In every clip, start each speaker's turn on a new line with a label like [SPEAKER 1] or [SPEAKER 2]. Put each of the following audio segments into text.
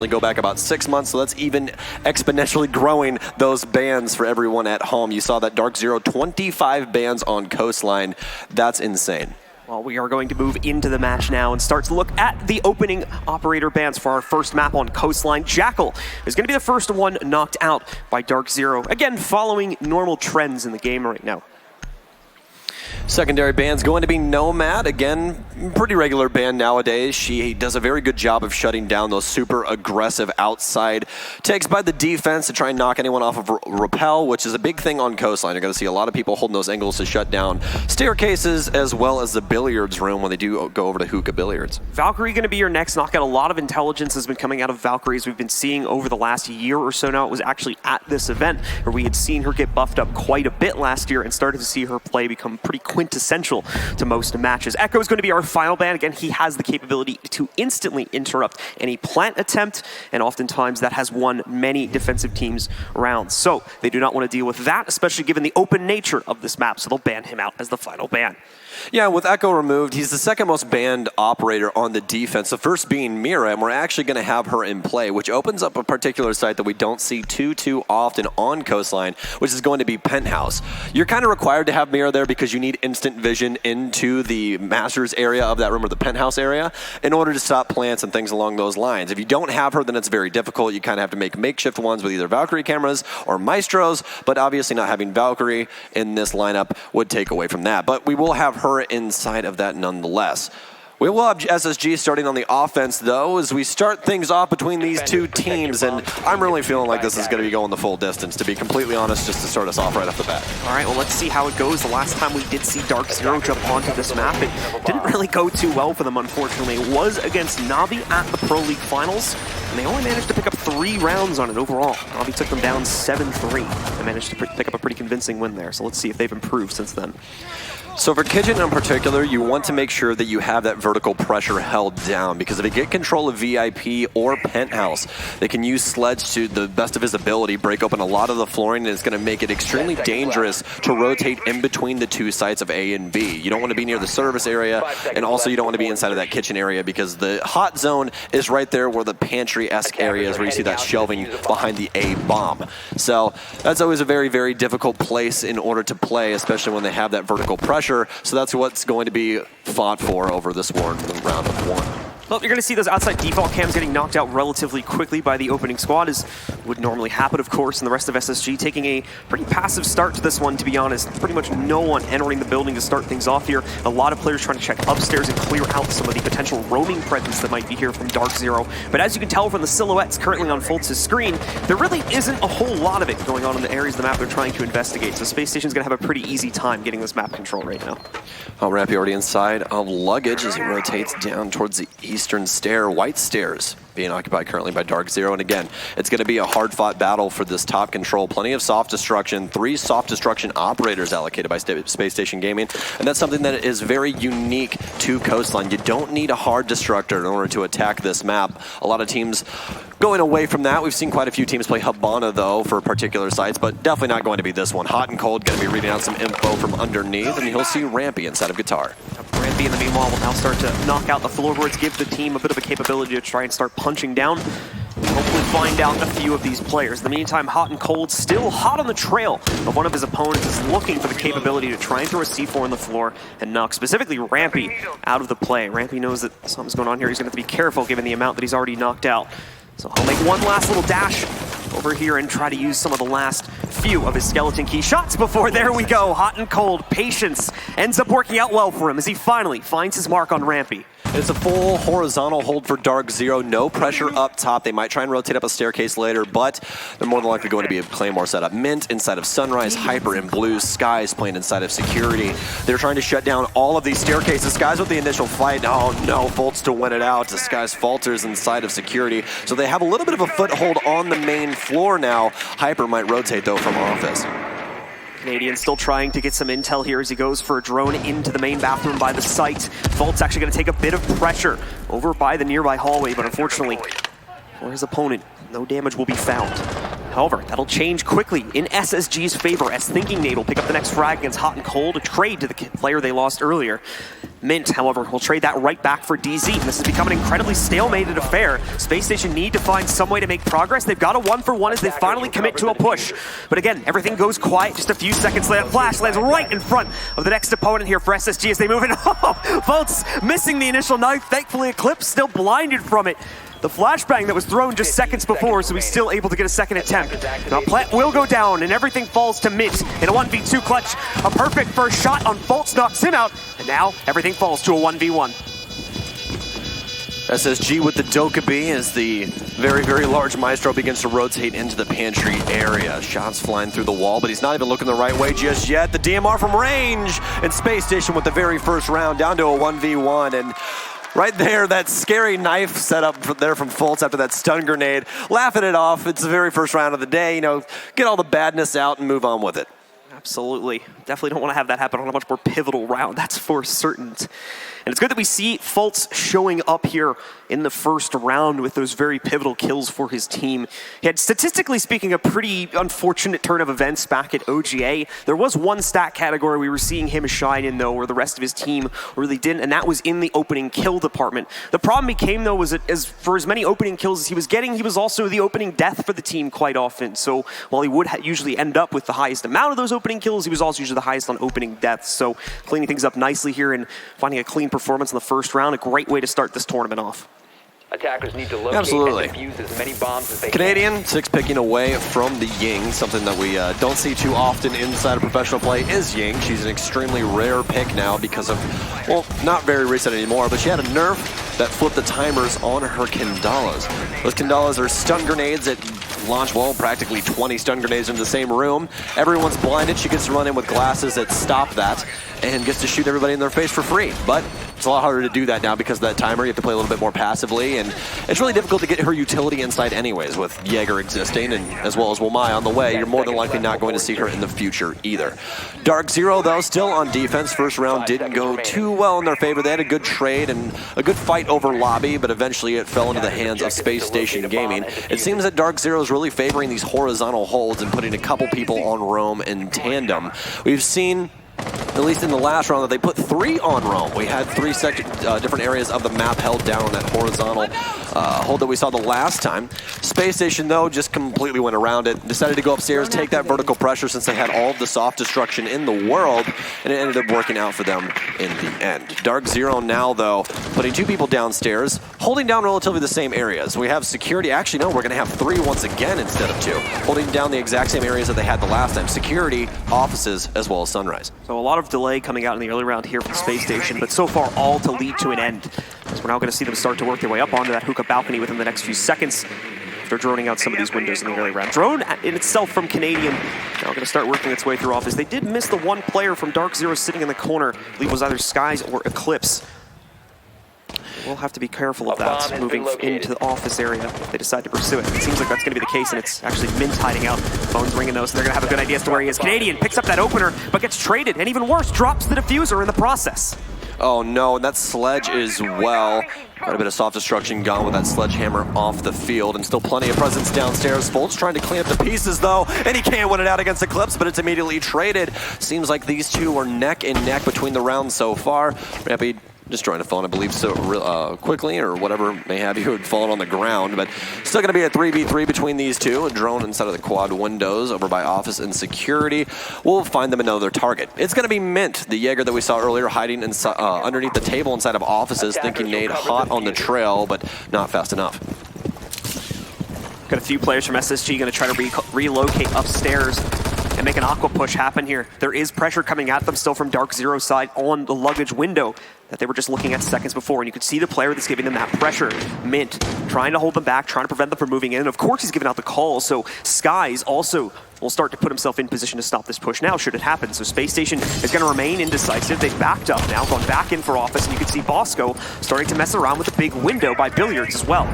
[SPEAKER 1] go back about 6 months, so that's even exponentially growing those bans for everyone at home. You saw that DarkZero, 25 bans on Coastline. That's insane.
[SPEAKER 2] Well, we are going to move into the match now and start to look at the opening operator bans for our first map on Coastline. Jackal is going to be the first one knocked out by DarkZero. Again, following normal trends in the game right now.
[SPEAKER 1] Secondary ban's going to be Nomad. Again, pretty regular ban nowadays. She does a very good job of shutting down those super aggressive outside takes by the defense to try and knock anyone off of rappel, which is a big thing on Coastline. You're going to see a lot of people holding those angles to shut down staircases as well as the billiards room when they do go over to hookah billiards.
[SPEAKER 2] Valkyrie going to be your next knockout. A lot of intelligence has been coming out of Valkyrie as we've been seeing over the last year or so now. It was actually at this event where we had seen her get buffed up quite a bit last year and started to see her play become pretty quintessential to most matches. Echo is going to be our final ban. Again, he has the capability to instantly interrupt any plant attempt, and oftentimes that has won many defensive teams rounds. So they do not want to deal with that, especially given the open nature of this map, so they'll ban him out as the final ban.
[SPEAKER 1] Yeah, with Echo removed, he's the second most banned operator on the defense, the first being Mira, and we're actually going to have her in play, which opens up a particular site that we don't see too often on Coastline, which is going to be Penthouse. You're kind of required to have Mira there because you need instant vision into the Masters area of that room or the Penthouse area in order to stop plants and things along those lines. If you don't have her, then it's very difficult. You kind of have to make makeshift ones with either Valkyrie cameras or Maestros, but obviously not having Valkyrie in this lineup would take away from that. But we will have her inside of that nonetheless. We will have SSG starting on the offense, though, as we start things off between these two teams, and I'm really feeling like this is going to be going the full distance, to be completely honest, just to start us off right off the bat.
[SPEAKER 2] All right, well, let's see how it goes. The last time we did see DarkZero jump onto this map, it didn't really go too well for them, unfortunately. It was against Navi at the Pro League Finals, and they only managed to pick up 3 rounds on it overall. Navi took them down 7-3. They managed to pick up a pretty convincing win there, so let's see if they've improved since then.
[SPEAKER 1] So for Kitchen in particular, you want to make sure that you have that vertical pressure held down, because if they get control of VIP or Penthouse, they can use Sledge to the best of his ability, break open a lot of the flooring, and it's going to make it extremely dangerous to rotate in between the two sites of A and B. You don't want to be near the service area, and also you don't want to be inside of that kitchen area, because the hot zone is right there where the pantry-esque area is, where you see that shelving behind the A bomb. So that's always a very difficult place in order to play, especially when they have that vertical pressure. So that's what's going to be fought for over this round of 1.
[SPEAKER 2] Well, you're going to see those outside default cams getting knocked out relatively quickly by the opening squad, as would normally happen, of course, and the rest of SSG taking a pretty passive start to this one, to be honest. Pretty much no one entering the building to start things off here. A lot of players trying to check upstairs and clear out some of the potential roaming presence that might be here from DarkZero. But as you can tell from the silhouettes currently on Fultz's screen, there really isn't a whole lot of it going on in the areas of the map they're trying to investigate. So Spacestation's going to have a pretty easy time getting this map control right now.
[SPEAKER 1] Rampy already inside of luggage as he rotates down towards the eastern stair. White stairs being occupied currently by DarkZero, and again, it's going to be a hard-fought battle for this top control. Plenty of soft destruction, 3 soft destruction operators allocated by Spacestation Gaming, and that's something that is very unique to Coastline. You don't need a hard destructor in order to attack this map. A lot of teams going away from that. We've seen quite a few teams play Habana, though, for particular sites, but definitely not going to be this one. Hot and Cold going to be reading out some info from underneath, and you'll see Rampy inside of Guitar.
[SPEAKER 2] Rampy, in the meanwhile, will now start to knock out the floorboards, give the team a bit of a capability to try and start punching down, and hopefully find out a few of these players. In the meantime, Hot and Cold, still hot on the trail of one of his opponents, is looking for the capability to try and throw a C4 on the floor and knock specifically Rampy out of the play. Rampy knows that something's going on here. He's going to have to be careful given the amount that he's already knocked out. So he'll make one last little dash over here and try to use some of the last few of his skeleton key shots before, there we go, Hot and Cold. Patience ends up working out well for him as he finally finds his mark on Rampy.
[SPEAKER 1] It's a full horizontal hold for DarkZero. No pressure up top. They might try and rotate up a staircase later, but they're more than likely going to be a Claymore setup. Mint inside of Sunrise, Hyper in blue, Skies playing inside of Security. They're trying to shut down all of these staircases. Skies with the initial fight. Oh no, Fultz to win it out. Skies falters inside of Security. So they have a little bit of a foothold on the main floor now. Hyper might rotate though from office.
[SPEAKER 2] Canadian still trying to get some intel here as he goes for a drone into the main bathroom by the site. Fult's actually going to take a bit of pressure over by the nearby hallway, but unfortunately for his opponent, no damage will be found. However, that'll change quickly in SSG's favor as Thinking Nate will pick up the next frag against Hot and Cold, a trade to the player they lost earlier. Mint, however, will trade that right back for DZ. And this has become an incredibly stalemated affair. Spacestation need to find some way to make progress. They've got a 1-for-1 as they finally commit to a push. But again, everything goes quiet just a few seconds later. Flash lands right in front of the next opponent here for SSG as they move in. Oh, Volts missing the initial knife. Thankfully, Eclipse still blinded from it. The flashbang that was thrown just seconds before, so he's still able to get a second attempt. Now Plant will go down, and everything falls to Mint in a 1v2 clutch. A perfect first shot on Volts knocks him out, and now everything falls to a 1v1.
[SPEAKER 1] SSG with the Dokkaebi as the very, very large Maestro begins to rotate into the pantry area. Shots flying through the wall, but he's not even looking the right way just yet. The DMR from range, and Spacestation with the very first round down to a 1v1, and right there, that scary knife setup there from Fultz after that stun grenade. Laughing it off. It's the very first round of the day. You know, get all the badness out and move on with it.
[SPEAKER 2] Absolutely. Definitely don't want to have that happen on a much more pivotal round. That's for certain. And it's good that we see Fultz showing up here in the first round with those very pivotal kills for his team. He had, statistically speaking, a pretty unfortunate turn of events back at OGA. There was one stat category we were seeing him shine in, though, where the rest of his team really didn't, and that was in the opening kill department. The problem became, though, was that for as many opening kills as he was getting, he was also the opening death for the team quite often. So while he would usually end up with the highest amount of those opening kills, he was also usually the highest on opening deaths. So cleaning things up nicely here and finding a clean performance in the first round, a great way to start this tournament off.
[SPEAKER 3] Attackers need to locate and defuse as many bombs as they
[SPEAKER 1] Canadian, 6 picking away from the Ying. Something that we don't see too often inside of professional play is Ying. She's an extremely rare pick now because of, well, not very recent anymore, but she had a nerf that flipped the timers on her Kandalas. Those Kandalas are stun grenades that launch, well, practically 20 stun grenades into the same room. Everyone's blinded. She gets to run in with glasses that stop that and gets to shoot everybody in their face for free. But it's a lot harder to do that now because of that timer. You have to play a little bit more passively, and it's really difficult to get her utility inside anyways with Jaeger existing, and as well as Womai on the way. You're more than likely not going to see her in the future either. DarkZero, though, still on defense. First round didn't go too well in their favor. They had a good trade and a good fight over lobby, but eventually it fell into the hands of Spacestation Gaming. It seems that DarkZero is really favoring these horizontal holds and putting a couple people on Roam in tandem. We've seen, at least in the last round, that they put 3 on Roam. We had 3 different areas of the map held down on that horizontal hold that we saw the last time. Spacestation, though, just completely went around it, decided to go upstairs, take that vertical pressure since they had all of the soft destruction in the world, and it ended up working out for them in the end. DarkZero now, though, putting 2 people downstairs, holding down relatively the same areas. We have security. Actually, no, we're going to have 3 once again instead of 2, holding down the exact same areas that they had the last time. Security, offices, as well as Sunrise.
[SPEAKER 2] So a lot of delay coming out in the early round here from Space Station, but so far all to lead to an end. So we're now going to see them start to work their way up onto that hookah balcony within the next few seconds. They're droning out some of these windows in the early round. Drone in itself from Canadian now going to start working its way through office. They did miss the one player from DarkZero sitting in the corner. I believe it was either Skies or Eclipse. We'll have to be careful of that moving into the office area if they decide to pursue it. It seems like that's going to be the case, and it's actually Mint hiding out. Phone's ringing though, so they're going to have a good idea as to where he is. Canadian picks up that opener, but gets traded, and even worse, drops the diffuser in the process.
[SPEAKER 1] Oh no, and that sledge as well. Quite a bit of soft destruction gone with that sledgehammer off the field, and still plenty of presence downstairs. Fultz trying to clean up the pieces though, and he can't win it out against Eclipse, but it's immediately traded. Seems like these two are neck and neck between the rounds so far. Rampy destroying a phone, I believe, so quickly, or whatever may have you, had fallen on the ground, but still going to be a 3v3 between these two. A drone inside of the quad windows over by office and security. We'll find them another target. It's going to be Mint, the Jaeger that we saw earlier, hiding inside, underneath the table inside of offices, thinking nade hot on the trail, but not fast enough.
[SPEAKER 2] Got a few players from SSG going to try to relocate upstairs and make an aqua push happen here. There is pressure coming at them still from DarkZero's side on the luggage window that they were just looking at seconds before, and you could see the player that's giving them that pressure, Mint, trying to hold them back, trying to prevent them from moving in. Of course he's giving out the call, so Skies also will start to put himself in position to stop this push now, should it happen. So Space Station is going to remain indecisive. They've backed up now, gone back in for office, and you can see Bosco starting to mess around with the big window by Billiards as well.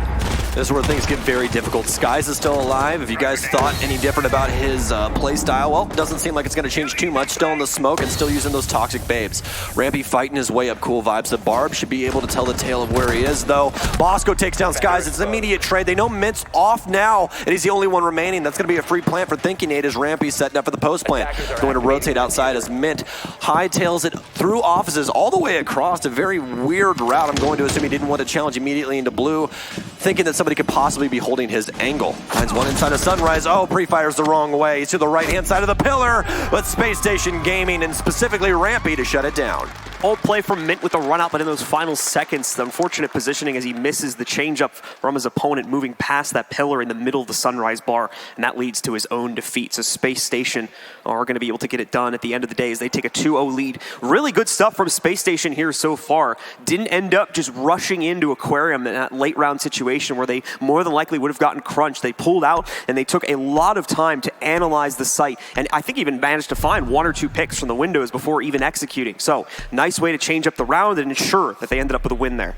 [SPEAKER 1] This is where things get very difficult. Skies is still alive. If you guys thought any different about his play style, well, it doesn't seem like it's going to change too much. Still in the smoke and still using those toxic babes. Rampy fighting his way up. Cool vibes. The Barb should be able to tell the tale of where he is, though. Bosco takes down Skies. It's an immediate trade. They know Mint's off now, and he's the only one remaining. That's going to be a free plant for Thinking Eight as Rampy's setting up for the post plant. Going to rotate outside as Mint hightails it through offices all the way across. A very weird route. I'm going to assume he didn't want to challenge immediately into blue, thinking that somebody could possibly be holding his angle. Finds one inside of Sunrise. Oh, pre-fires the wrong way. He's to the right-hand side of the pillar, but Spacestation Gaming and specifically Rampy to shut it down.
[SPEAKER 2] Old play from Mint with the run out, but in those final seconds, the unfortunate positioning as he misses the changeup from his opponent, moving past that pillar in the middle of the Sunrise bar, and that leads to his own defeat. So Space Station are going to be able to get it done at the end of the day as they take a 2-0 lead. Really good stuff from Space Station here so far. Didn't end up just rushing into Aquarium in that late round situation where they more than likely would have gotten crunched. They pulled out and they took a lot of time to analyze the site, and I think even managed to find 1 or 2 picks from the windows before even executing. So nice way to change up the round and ensure that they ended up with a win there.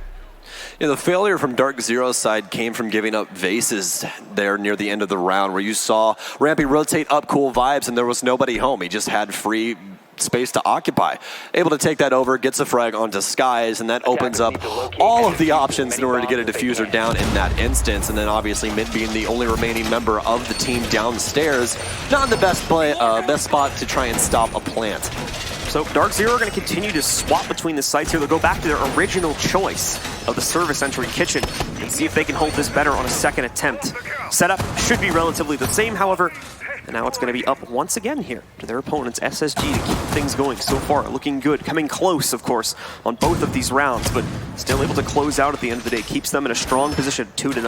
[SPEAKER 1] The failure from DarkZero's side came from giving up vases there near the end of the round, where you saw Rampy rotate up Cool Vibes and there was nobody home. He just had free space to occupy. Able to take that over, gets a frag onto Skies, and that opens up all of the options in order to get a diffuser down in that instance. And then obviously Mint being the only remaining member of the team downstairs, not in the best spot to try and stop a plant.
[SPEAKER 2] So DarkZero are going to continue to swap between the sites here. They'll go back to their original choice of the service entry kitchen and see if they can hold this better on a second attempt. Setup should be relatively the same, however, and now it's going to be up once again here to their opponents, SSG, to keep things going so far. Looking good, coming close, of course, on both of these rounds, but still able to close out at the end of the day. Keeps them in a strong position, 2-0.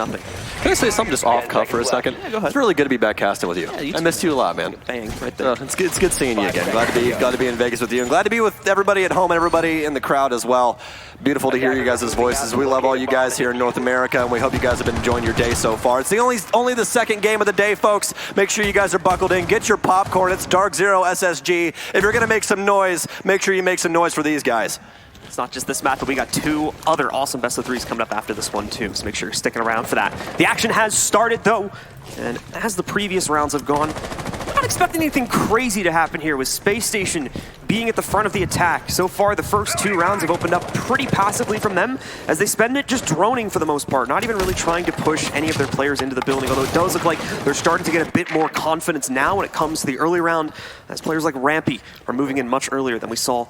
[SPEAKER 1] Can I say something just off cuff for a second?
[SPEAKER 2] Yeah, go ahead.
[SPEAKER 1] It's really good to be back casting with you.
[SPEAKER 2] Yeah,
[SPEAKER 1] I missed you a lot, man.
[SPEAKER 2] Bang, right there.
[SPEAKER 1] It's good seeing you again. Glad to be in Vegas with you, and glad to be with everybody at home and everybody in the crowd as well. Beautiful to hear you guys' voices. We love all you guys here in North America, and we hope you guys have been enjoying your day so far. It's the only the second game of the day, folks. Make sure you guys are buckled in. Get your popcorn. It's DarkZero SSG. If you're going to make some noise, make sure you make some noise for these guys.
[SPEAKER 2] It's not just this match, but we got 2 other awesome best of 3s coming up after this one too, so make sure you're sticking around for that. The action has started though, and as the previous rounds have gone, I'm not expecting anything crazy to happen here with Space Station being at the front of the attack. So far, the first 2 rounds have opened up pretty passively from them as they spend it just droning for the most part, not even really trying to push any of their players into the building, although it does look like they're starting to get a bit more confidence now when it comes to the early round, as players like Rampy are moving in much earlier than we saw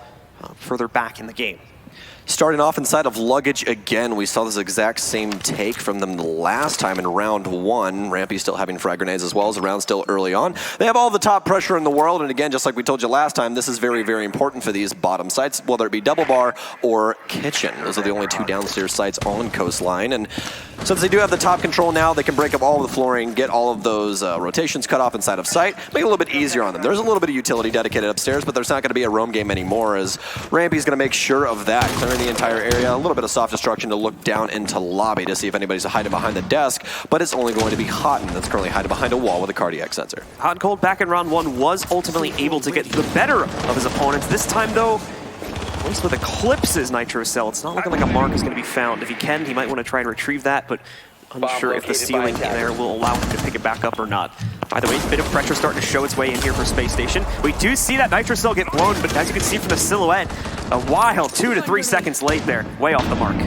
[SPEAKER 2] further back in the game.
[SPEAKER 1] Starting off inside of Luggage again, we saw this exact same take from them the last time in round 1. Rampy still having frag grenades as well as the round still early on. They have all the top pressure in the world, and again, just like we told you last time, this is very, very important for these bottom sites, whether it be Double Bar or Kitchen. Those are the only 2 downstairs sites on Coastline, and since they do have the top control now, they can break up all of the flooring, get all of those rotations cut off inside of sight, make it a little bit easier on them. There's a little bit of utility dedicated upstairs, but there's not going to be a roam game anymore, as Rampy's going to make sure of that, clearing the entire area. A little bit of soft destruction to look down into lobby to see if anybody's hiding behind the desk, but it's only going to be Houghton that's currently hiding behind a wall with a cardiac sensor.
[SPEAKER 2] Hot and Cold back in round 1 was ultimately able to get the better of his opponents. This time though, at least with Eclipse's Nitro Cell, it's not looking like a mark is going to be found. If he can, he might want to try and retrieve that, but unsure if the ceiling there will allow him to pick it back up or not. By the way, a bit of pressure starting to show its way in here for Space Station. We do see that Nitro Cell get blown, but as you can see from the silhouette, a wild 2 to 3 seconds late there, way off the mark.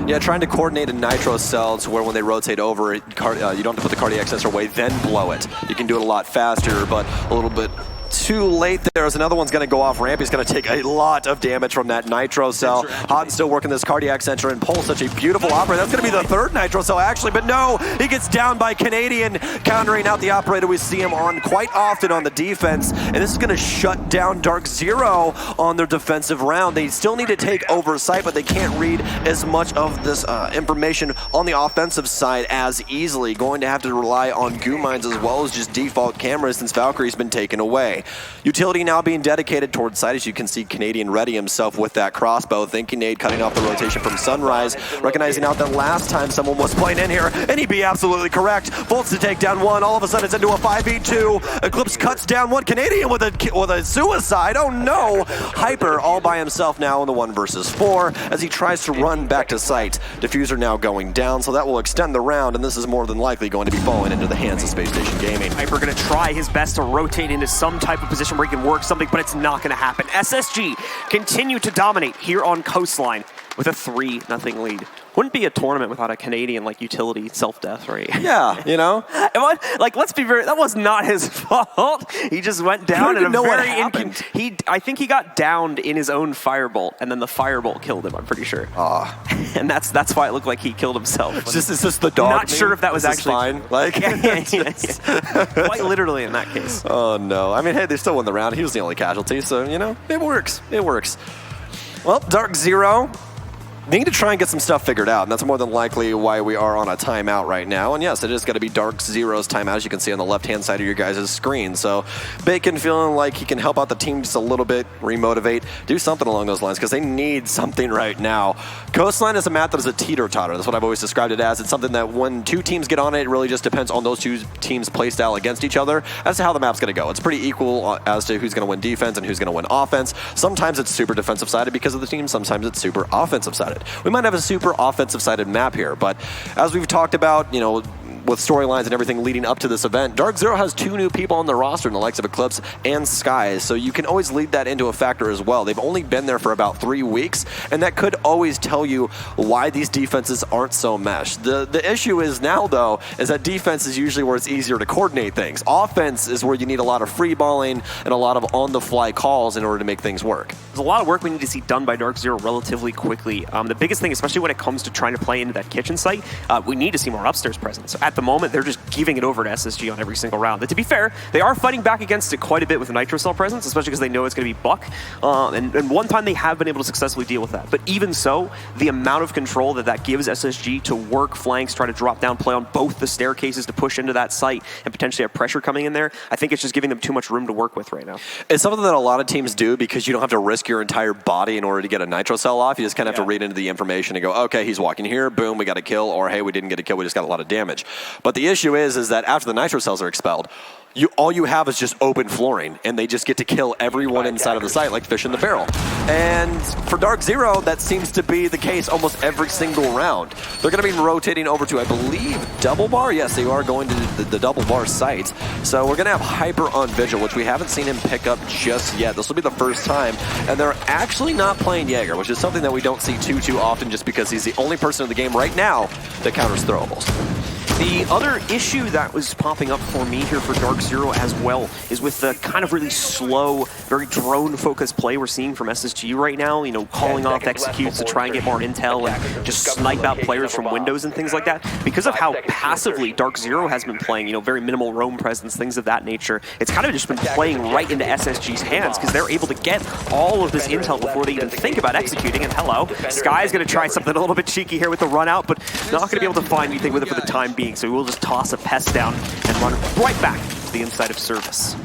[SPEAKER 1] Yeah, trying to coordinate a Nitro Cell to where when they rotate over, you don't have to put the cardiac sensor away, then blow it. You can do it a lot faster, but a little bit too late there as another one's going to go off. Rampy's going to take a lot of damage from that Nitro Cell. Houghton's still working this cardiac sensor, and Pole's such a beautiful operator. That's going to be the 3rd Nitro Cell actually, but no, he gets down by Canadian, countering out the operator. We see him on quite often on the defense, and this is going to shut down DarkZero on their defensive round. They still need to take oversight, but they can't read as much of this information on the offensive side as easily. Going to have to rely on goo mines as well as just default cameras since Valkyrie's been taken away. away. Utility now being dedicated towards side, as you can see Canadian ready himself with that crossbow, thinking Nade cutting off the rotation from Sunrise, recognizing out that last time someone was playing in here, and he'd be absolutely correct. Bolts to take down one, all of a sudden it's into a 5v2. Eclipse cuts down one Canadian with a suicide. Oh no! Hyper all by himself now in the 1 versus 4 as he tries to run back to site. Diffuser now going down, so that will extend the round, and this is more than likely going to be falling into the hands of Spacestation Gaming.
[SPEAKER 2] Hyper going to try his best to rotate into some type of position where he can work something, but it's not going to happen. SSG continue to dominate here on Coastline with a 3-0 lead. Wouldn't be a tournament without a Canadian like utility self-death, right?
[SPEAKER 1] Yeah, you know?
[SPEAKER 2] Like, let's be very, that was not his fault. He just went down in a very I think he got downed in his own firebolt, and then the firebolt killed him, I'm pretty sure. And that's why it looked like he killed himself.
[SPEAKER 1] It's just the dog.
[SPEAKER 2] Not sure if that was actually
[SPEAKER 1] fine. Like,
[SPEAKER 2] quite literally in that case.
[SPEAKER 1] Oh no. I mean, hey, they still won the round. He was the only casualty, so you know, it works. It works. Well, DarkZero need to try and get some stuff figured out, and that's more than likely why we are on a timeout right now. And yes, it is going to be DarkZero's timeout, as you can see on the left-hand side of your guys' screen. So Bacon feeling like he can help out the team just a little bit, remotivate, do something along those lines, because they need something right now. Coastline is a map that is a teeter-totter. That's what I've always described it as. It's something that when two teams get on it, it really just depends on those two teams' play style against each other as to how the map's going to go. It's pretty equal as to who's going to win defense and who's going to win offense. Sometimes it's super defensive-sided because of the team. Sometimes it's super offensive-sided. We might have a super offensive-sided map here, but as we've talked about, you know, with storylines and everything leading up to this event, DarkZero has 2 new people on the roster in the likes of Eclipse and Skies, so you can always lead that into a factor as well. They've only been there for about 3 weeks, and that could always tell you why these defenses aren't so meshed. The issue is now, though, is that defense is usually where it's easier to coordinate things. Offense is where you need a lot of free balling and a lot of on-the-fly calls in order to make things work.
[SPEAKER 2] There's a lot of work we need to see done by DarkZero relatively quickly. The biggest thing, especially when it comes to trying to play into that kitchen site, we need to see more upstairs presence. At the moment, they're just giving it over to SSG on every single round. But to be fair, they are fighting back against it quite a bit with the Nitro Cell presence, especially because they know it's going to be Buck. And one time they have been able to successfully deal with that. But even so, the amount of control that gives SSG to work flanks, try to drop down, play on both the staircases to push into that site, and potentially have pressure coming in there, I think it's just giving them too much room to work with right now.
[SPEAKER 1] It's something that a lot of teams do because you don't have to risk your entire body in order to get a Nitro Cell off. You just kind of have to read into the information and go, okay, he's walking here, boom, we got a kill, or hey, we didn't get a kill, we just got a lot of damage. But the issue is that after the Nitro Cells are expelled, all you have is just open flooring, and they just get to kill everyone inside of the site like fish in the barrel. And for DarkZero, that seems to be the case almost every single round. They're going to be rotating over to, I believe, Double Bar. Yes, they are going to the Double Bar site. So we're going to have Hyper on Vigil, which we haven't seen him pick up just yet. This will be the first time. And they're actually not playing Jaeger, which is something that we don't see too often just because he's the only person in the game right now that counters throwables.
[SPEAKER 2] The other issue that was popping up for me here for DarkZero as well is with the kind of really slow, very drone-focused play we're seeing from SSG right now, you know, calling off executes to try and get more intel and just snipe out players from windows and things like that. Because of how passively DarkZero has been playing, you know, very minimal roam presence, things of that nature, it's kind of just been playing right into SSG's hands because they're able to get all of this intel before they even think about executing. And hello, Sky's going to try something a little bit cheeky here with the run out, but not going to be able to find anything with it for the time being. So we'll just toss a pest down and run right back to the inside of service.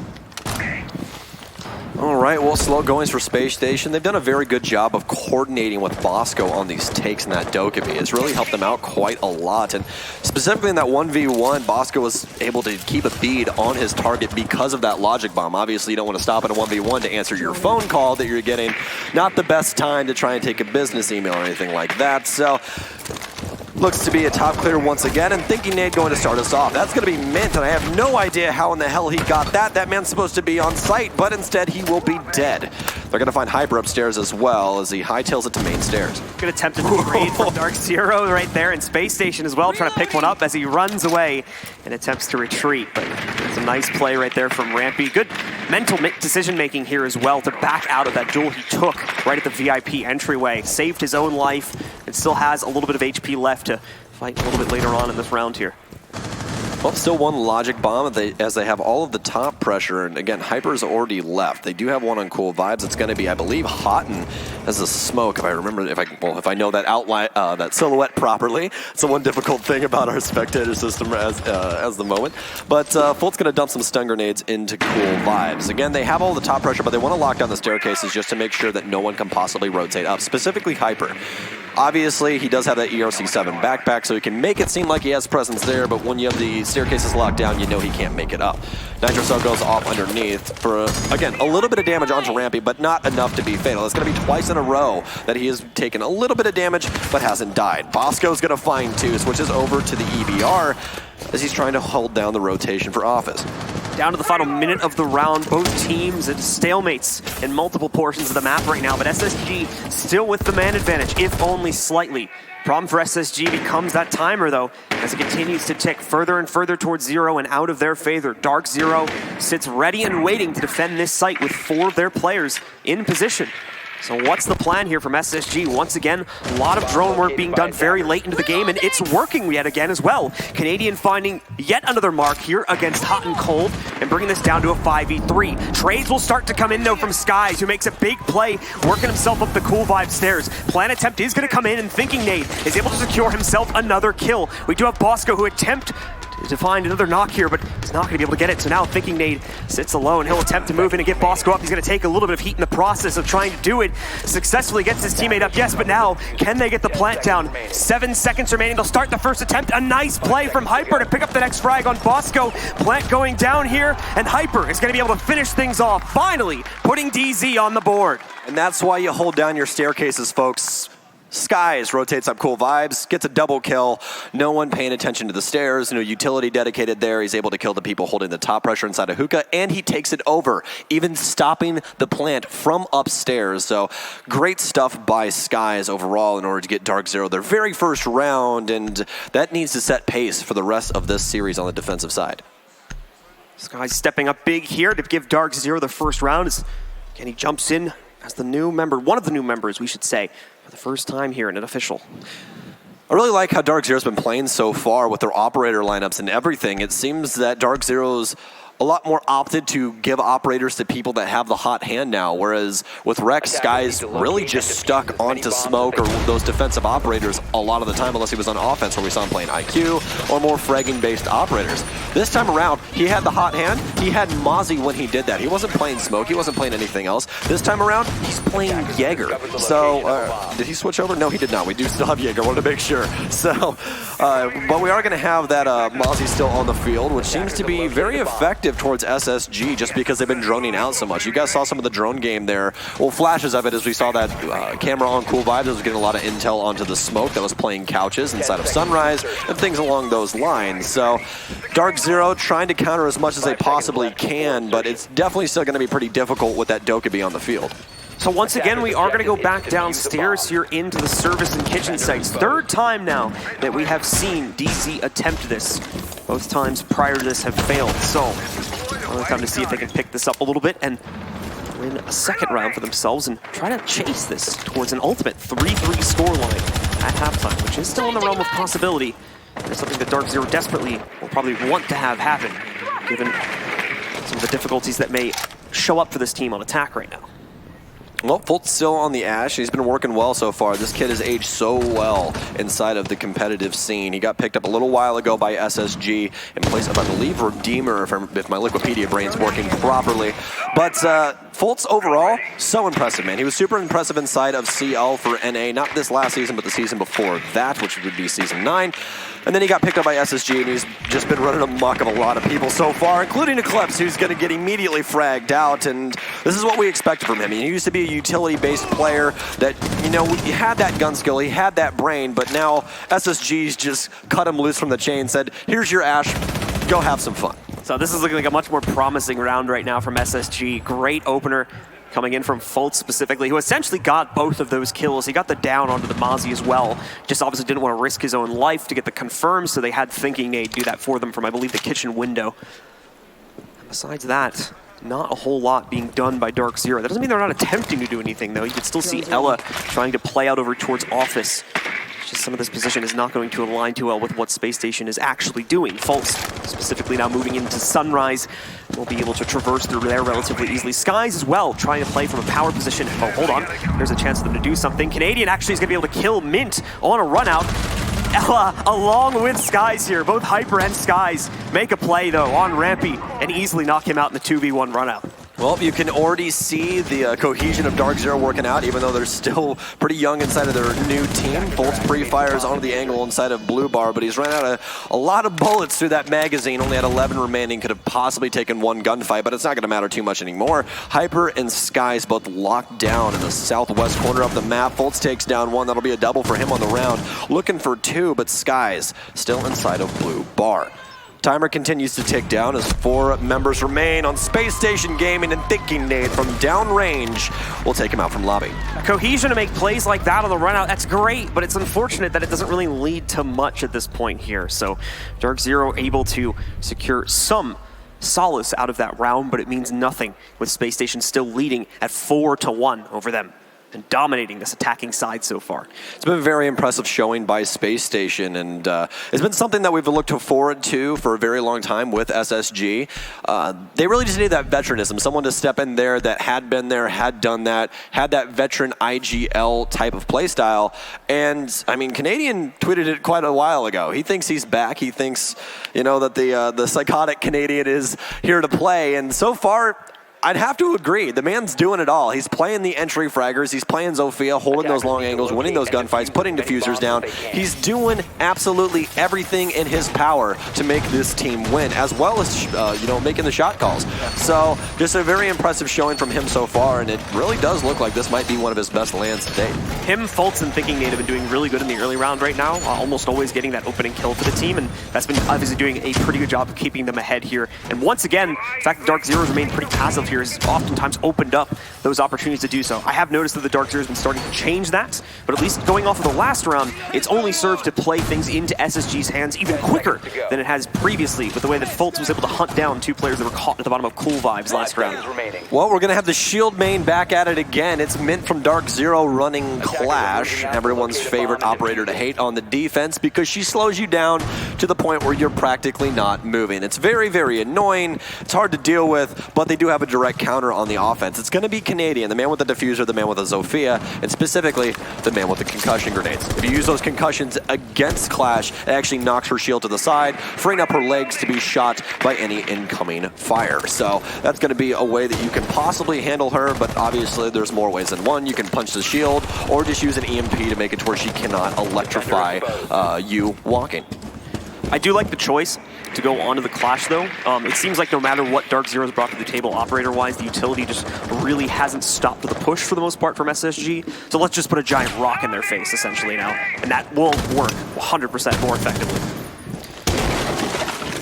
[SPEAKER 1] All right, well, slow goings for Spacestation. They've done a very good job of coordinating with Bosco on these takes in that Dokkaebi. It's really helped them out quite a lot. And specifically in that 1v1, Bosco was able to keep a bead on his target because of that logic bomb. Obviously, you don't want to stop in a 1v1 to answer your phone call that you're getting. Not the best time to try and take a business email or anything like that. So looks to be a top clear once again, and thinking Nade going to start us off. That's going to be Mint, and I have no idea how in the hell he got that. That man's supposed to be on site, but instead he will be dead. They're going to find Hyper upstairs as well as he hightails it to main stairs.
[SPEAKER 2] Good attempt at the trade from DarkZero right there, and Spacestation as well, trying to pick one up as he runs away and attempts to retreat. But it's a nice play right there from Rampy. Good mental decision-making here as well to back out of that duel he took right at the VIP entryway. Saved his own life and still has a little bit of HP left to fight a little bit later on in this round here.
[SPEAKER 1] Well, still one logic bomb as they have all of the top pressure, and again, Hyper's already left. They do have one on Cool Vibes. It's going to be, I believe, Houghton as a smoke. If I remember, if I know that outline, that silhouette properly. It's the one difficult thing about our spectator system as the moment. But Fult's going to dump some stun grenades into Cool Vibes. Again, they have all the top pressure, but they want to lock down the staircases just to make sure that no one can possibly rotate up, specifically Hyper. Obviously, he does have that ERC-7 backpack, so he can make it seem like he has presence there, but when you have the staircases locked down, you know he can't make it up. Nitro Cell goes off underneath for, again, a little bit of damage onto Rampy, but not enough to be fatal. It's going to be twice in a row that he has taken a little bit of damage, but hasn't died. Bosco's going to find two, switches over to the EBR as he's trying to hold down the rotation for Office.
[SPEAKER 2] Down to the final minute of the round, both teams at stalemates in multiple portions of the map right now, but SSG still with the man advantage, if only slightly. Problem for SSG becomes that timer, though, as it continues to tick further and further towards zero and out of their favor. DarkZero sits ready and waiting to defend this site with 4 of their players in position. So what's the plan here from SSG? Once again, a lot of drone work being done very late into the game, and it's working yet again as well. Canadian finding yet another mark here against Hot and Cold and bringing this down to a 5v3. Trades will start to come in, though, from Skies, who makes a big play, working himself up the Cool Vibe stairs. Plan attempt is going to come in, and Thinking Nade is able to secure himself another kill. We do have Bosco, who attempt to find another knock here, but he's not going to be able to get it. So now Thinking Nade sits alone. He'll attempt to move in and get Bosco up. He's going to take a little bit of heat in the process of trying to do it. Successfully gets his teammate up, yes, but now can they get the plant down? 7 seconds remaining. They'll start the first attempt. A nice play from Hyper to pick up the next frag on Bosco. Plant going down here, and Hyper is going to be able to finish things off, finally putting DZ on the board.
[SPEAKER 1] And that's why you hold down your staircases, folks. Skies rotates up Cool Vibes, gets a double kill. No one paying attention to the stairs. No utility dedicated there. He's able to kill the people holding the top pressure inside of Hookah, and he takes it over, even stopping the plant from upstairs. So great stuff by Skies overall in order to get DarkZero their very first round, and that needs to set pace for the rest of this series on the defensive side.
[SPEAKER 2] Skies stepping up big here to give DarkZero the first round. And he jumps in as the new member, one of the new members, we should say, for the first time here in an official.
[SPEAKER 1] I really like how DarkZero's been playing so far with their operator lineups and everything. It seems that DarkZero's a lot more opted to give operators to people that have the hot hand now, whereas with Rex, Skies really just stuck onto Smoke or those defensive operators a lot of the time, unless he was on offense where we saw him playing IQ or more fragging-based operators. This time around, he had the hot hand. He had Mozzie when he did that. He wasn't playing Smoke. He wasn't playing anything else. This time around, he's playing Jaeger. So, did he switch over? No, he did not. We do still have Jaeger. I wanted to make sure. So, but we are going to have that Mozzie still on the field, which seems to be very effective towards SSG just because they've been droning out so much. You guys saw some of the drone game there. Well, flashes of it as we saw that camera on Cool Vibes was getting a lot of intel onto the Smoke that was playing couches inside of Sunrise and things along those lines. So DarkZero trying to counter as much as they possibly can, but it's definitely still going to be pretty difficult with that Dokkaebi on the field.
[SPEAKER 2] So once again, we are going to go back downstairs here into the service and kitchen sites. Third time now that we have seen DZ attempt this. Both times prior to this have failed. So, another time to see if they can pick this up a little bit and win a second round for themselves and try to chase this towards an ultimate 3-3 scoreline at halftime, which is still in the realm of possibility. It's something that DarkZero desperately will probably want to have happen, given some of the difficulties that may show up for this team on attack right now.
[SPEAKER 1] Well, Fult's still on the Ash. He's been working well so far. This kid has aged so well inside of the competitive scene. He got picked up a little while ago by SSG in place of, I believe, Redeemer, if my Wikipedia brain's working properly. But Fult's overall, so impressive, man. He was super impressive inside of CL for NA, not this last season, but the season before that, which would be Season 9. And then he got picked up by SSG, and he's just been running amok of a lot of people so far, including Eclipse, who's going to get immediately fragged out. And this is what we expected from him. He used to be a utility-based player that, you know, he had that gun skill, he had that brain, but now SSG's just cut him loose from the chain, said, here's your Ash, go have some fun.
[SPEAKER 2] So this is looking like a much more promising round right now from SSG. Great opener coming in from Fultz specifically, who essentially got both of those kills. He got the down onto the Mozzie as well. Just obviously didn't want to risk his own life to get the confirm, so they had Thinking Nade do that for them from, I believe, the kitchen window. Besides that, not a whole lot being done by DarkZero. That doesn't mean they're not attempting to do anything, though. You can still see Ella trying to play out over towards Office. Just some of this position is not going to align too well with what Spacestation is actually doing. Faults, specifically now moving into Sunrise, will be able to traverse through there relatively easily. Skies as well, trying to play from a power position. Oh, hold on. There's a chance for them to do something. Canadian actually is going to be able to kill Mint on a run out. Ella, along with Skies here. Both Hyper and Skies make a play, though, on Rampy and easily knock him out in the 2v1 run out.
[SPEAKER 1] Well, you can already see the cohesion of DarkZero working out, even though they're still pretty young inside of their new team. Bolts pre-fires onto the angle inside of Blue Bar, but he's run out of a lot of bullets through that magazine. Only had 11 remaining, could have possibly taken one gunfight, but it's not going to matter too much anymore. Hyper and Skies both locked down in the southwest corner of the map. Bolts takes down one. That'll be a double for him on the round. Looking for two, but Skies still inside of Blue Bar. Timer continues to tick down as 4 members remain on Space Station Gaming, and Thinking Nade from downrange will take him out from lobby.
[SPEAKER 2] Cohesion to make plays like that on the run out, that's great, but it's unfortunate that it doesn't really lead to much at this point here. So DarkZero able to secure some solace out of that round, but it means nothing with Space Station still leading at 4-1 over them and dominating this attacking side so far.
[SPEAKER 1] It's been a very impressive showing by Space Station, and it's been something that we've looked forward to for a very long time with SSG. They really just need that veteranism, someone to step in there that had been there, had done that, had that veteran IGL type of play style. And I mean, Canadian tweeted it quite a while ago. He thinks he's back. He thinks, you know, that the psychotic Canadian is here to play. And so far, I'd have to agree. The man's doing it all. He's playing the entry fraggers. He's playing Zofia, holding those long angles, winning those gunfights, putting diffusers down. He's doing absolutely everything in his power to make this team win, as well as you know, making the shot calls. So just a very impressive showing from him so far, and it really does look like this might be one of his best lands to date.
[SPEAKER 2] Him, Fultz, and Thinking Nade have been doing really good in the early round right now, almost always getting that opening kill for the team, and that's been obviously doing a pretty good job of keeping them ahead here. And once again, the fact that DarkZero's remained pretty passive here has oftentimes opened up those opportunities to do so. I have noticed that the DarkZero has been starting to change that, but at least going off of the last round, it's only served to play things into SSG's hands even quicker than it has previously, with the way that Fultz was able to hunt down 2 players that were caught at the bottom of Cool Vibes last round.
[SPEAKER 1] Well, we're going to have the Shield main back at it again. It's Mint from DarkZero running Clash, everyone's favorite operator to hate on the defense, because she slows you down to the point where you're practically not moving. It's very, very annoying. It's hard to deal with, but they do have a direct counter on the offense. It's going to be Canadian, the man with the diffuser, the man with the Zofia, and specifically the man with the concussion grenades. If you use those concussions against Clash, it actually knocks her shield to the side, freeing up her legs to be shot by any incoming fire. So that's going to be a way that you can possibly handle her, but obviously there's more ways than one. You can punch the shield or just use an EMP to make it to where she cannot electrify you walking.
[SPEAKER 2] I do like the choice to go onto the Clash, though. It seems like no matter what DarkZero's brought to the table operator-wise, the utility just really hasn't stopped the push for the most part from SSG. So let's just put a giant rock in their face, essentially, now. And that will work 100% more effectively.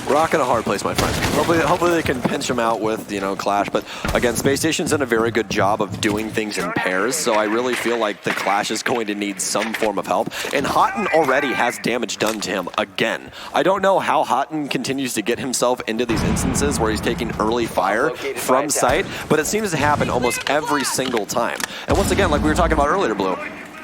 [SPEAKER 1] Rock in a hard place, my friend. Hopefully they can pinch him out with, you know, Clash. But again, Space Station's done a very good job of doing things in pairs, so I really feel like the Clash is going to need some form of help. And Houghton already has damage done to him again. I don't know how Houghton continues to get himself into these instances where he's taking early fire from sight, but it seems to happen almost every single time. And once again, like we were talking about earlier, Blue,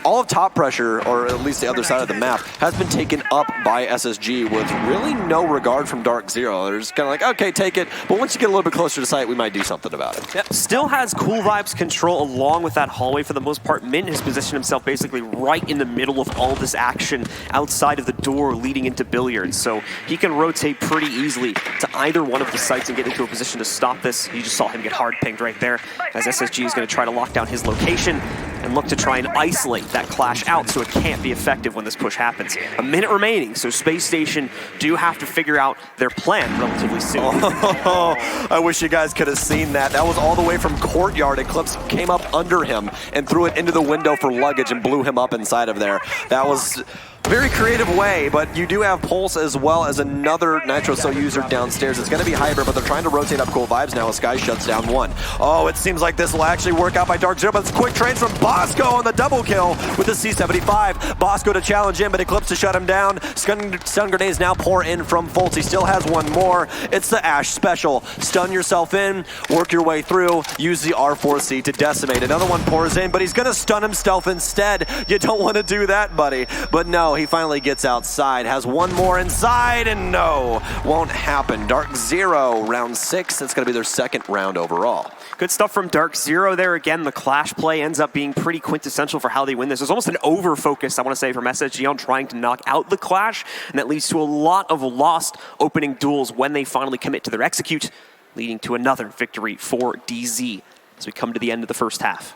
[SPEAKER 1] all of top pressure, or at least the other side of the map, has been taken up by SSG with really no regard from DarkZero. They're just kind of like, okay, take it, but once you get a little bit closer to sight, we might do something about it.
[SPEAKER 2] Yep. Still has Cool Vibes control along with that hallway for the most part. Mint has positioned himself basically right in the middle of all this action outside of the door leading into Billiards, so he can rotate pretty easily to either one of the sites and get into a position to stop this. You just saw him get hard pinged right there, as SSG is going to try to lock down his location and look to try and isolate that Clash out so it can't be effective when this push happens. A minute remaining, so Space Station do have to figure out their plan relatively soon.
[SPEAKER 1] Oh, I wish you guys could have seen that. That was all the way from Courtyard. Eclipse came up under him and threw it into the window for luggage and blew him up inside of there. That was Very creative way, but you do have Pulse as well as another Nitro Cell user downstairs. It's going to be Hyper, but they're trying to rotate up Cool Vibes now as Sky shuts down one. Oh, it seems like this will actually work out by DarkZero, but it's quick trades from Bosco on the double kill with the C75. Bosco to challenge him, but Eclipse to shut him down. Stun grenades now pour in from Fultz. He still has one more. It's the Ash special. Stun yourself in, work your way through, use the R4C to decimate. Another one pours in, but he's going to stun himself instead. You don't want to do that, buddy. But no, he finally gets outside, has one more inside, and no, won't happen. DarkZero, round 6. That's going to be their second round overall.
[SPEAKER 2] Good stuff from DarkZero there. Again, the clash play ends up being pretty quintessential for how they win this. There's almost an over-focus, I want to say, from SSG on trying to knock out the clash, and that leads to a lot of lost opening duels when they finally commit to their execute, leading to another victory for DZ as we come to the end of the first half.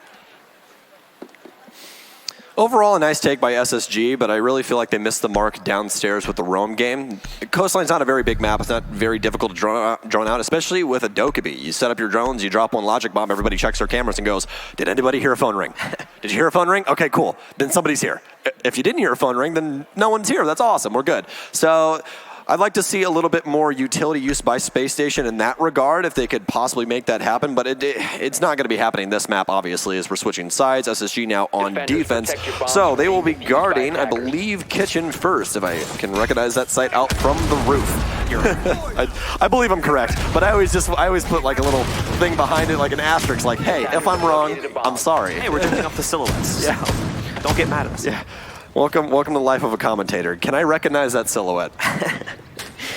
[SPEAKER 1] Overall, a nice take by SSG, but I really feel like they missed the mark downstairs with the roam game. Coastline's not a very big map. It's not very difficult to drone out, especially with a Dokkaebi. You set up your drones, you drop one logic bomb, everybody checks their cameras and goes, did anybody hear a phone ring? Did you hear a phone ring? Okay, cool. Then somebody's here. If you didn't hear a phone ring, then no one's here. That's awesome. We're good. So I'd like to see a little bit more utility use by Spacestation in that regard, if they could possibly make that happen, but it's not going to be happening this map, obviously, as we're switching sides. SSG now on defense, so they will be guarding, I believe, Kitchen first, if I can recognize that site out from the roof. I believe I'm correct, but I always put like a little thing behind it, like an asterisk, like, hey, if I'm wrong, I'm sorry.
[SPEAKER 2] Hey, we're taking off the silhouettes,
[SPEAKER 1] yeah.
[SPEAKER 2] So don't get mad at us.
[SPEAKER 1] Yeah. Welcome to the life of a commentator. Can I recognize that silhouette?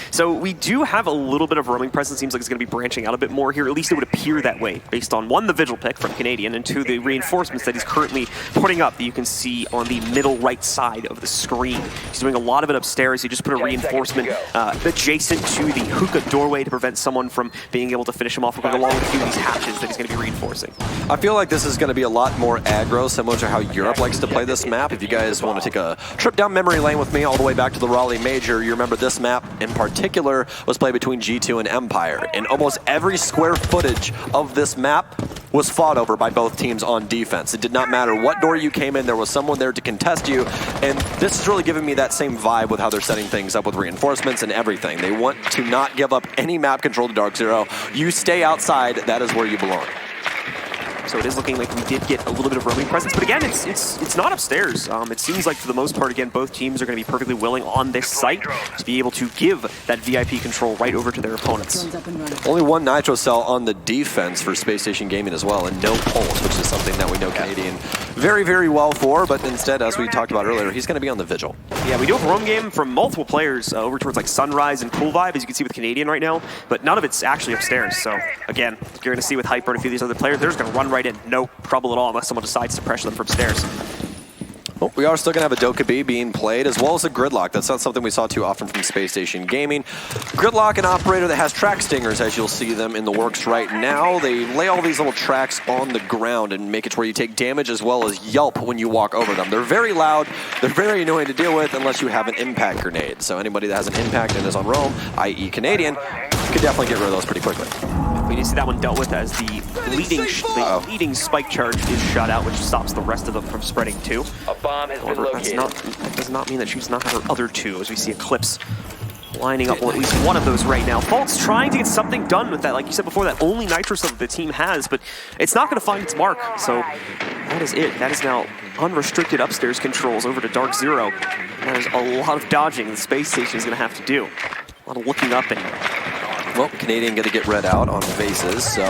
[SPEAKER 2] So we do have a little bit of roaming presence. Seems like it's going to be branching out a bit more here. At least it would appear that way, based on, one, the Vigil pick from Canadian, and two, the reinforcements that he's currently putting up that you can see on the middle right side of the screen. He's doing a lot of it upstairs. He just put a reinforcement adjacent to the hookah doorway to prevent someone from being able to finish him off, along with a few of these hatches that he's going to be reinforcing.
[SPEAKER 1] I feel like this is going to be a lot more aggro, similar to how Europe likes to play this map. If you guys want to take a trip down memory lane with me all the way back to the Raleigh Major, you remember this map in particular was played between G2 and Empire, and almost every square footage of this map was fought over by both teams on defense. It did not matter what door you came in, there was someone there to contest you, and this is really giving me that same vibe with how they're setting things up with reinforcements and everything. They want to not give up any map control to DarkZero. You stay outside, that is where you belong.
[SPEAKER 2] So it is looking like we did get a little bit of roaming presence, but again, it's not upstairs. It seems like for the most part, again, both teams are going to be perfectly willing on this site to be able to give that VIP control right over to their opponents.
[SPEAKER 1] Only one Nitro Cell on the defense for Spacestation Gaming as well, and no Pulse, which is something that we know Canadian very, very well for, but instead, as we talked about earlier, he's going to be on the Vigil.
[SPEAKER 2] Yeah, we do have a roam game from multiple players over towards like Sunrise and Cool Vibe, as you can see with Canadian right now, but none of it's actually upstairs. So again, you're going to see with Hyper and a few of these other players, they're just going to run right in. No trouble at all unless someone decides to pressure them from stairs.
[SPEAKER 1] Well, we are still going to have a Dokkaebi being played, as well as a Gridlock. That's not something we saw too often from Spacestation Gaming. Gridlock, an operator that has track stingers, as you'll see them in the works right now. They lay all these little tracks on the ground and make it to where you take damage as well as yelp when you walk over them. They're very loud, they're very annoying to deal with unless you have an impact grenade. So anybody that has an impact and is on roam, i.e. Canadian, could definitely get rid of those pretty quickly.
[SPEAKER 2] We did see that one dealt with as the leading spike charge is shot out, which stops the rest of them from spreading too.
[SPEAKER 3] A bomb has been located.
[SPEAKER 2] That does not mean that she's not her other two, as we see Eclipse lining up at least one of those right now. Fultz trying to get something done with that. Like you said before, that only Nitro Cell that the team has, but it's not going to find its mark. So that is it. That is now unrestricted upstairs controls over to DarkZero. That is a lot of dodging the Space Station is going to have to do. A lot of looking up and...
[SPEAKER 1] Well, Canadian going to get read out on vases, so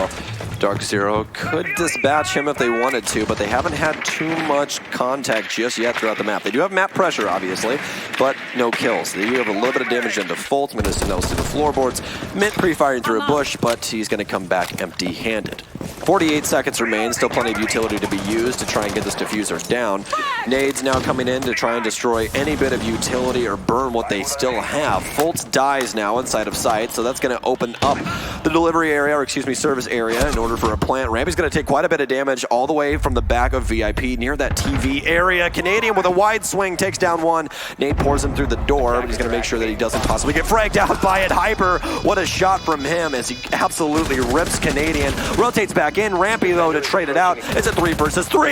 [SPEAKER 1] DarkZero could dispatch him if they wanted to, but they haven't had too much contact just yet throughout the map. They do have map pressure, obviously, but no kills. They do have a little bit of damage into Fultz. I'm going to assume that was to the floorboards. Mint pre-firing through a bush, but he's going to come back empty-handed. 48 seconds remain, still plenty of utility to be used to try and get this diffuser down. Nades now coming in to try and destroy any bit of utility or burn what they still have. Fultz dies now inside of sight, so that's going to open up the delivery area, or excuse me, service area, in order for a plant ramp. He's going to take quite a bit of damage all the way from the back of VIP near that TV area. Canadian with a wide swing takes down one. Nade pours him through the door, but he's going to make sure that he doesn't possibly get fragged out by it. Hyper, what a shot from him as he absolutely rips Canadian. Rotates back back in. Rampy, though, to trade it out. It's a 3 versus 3,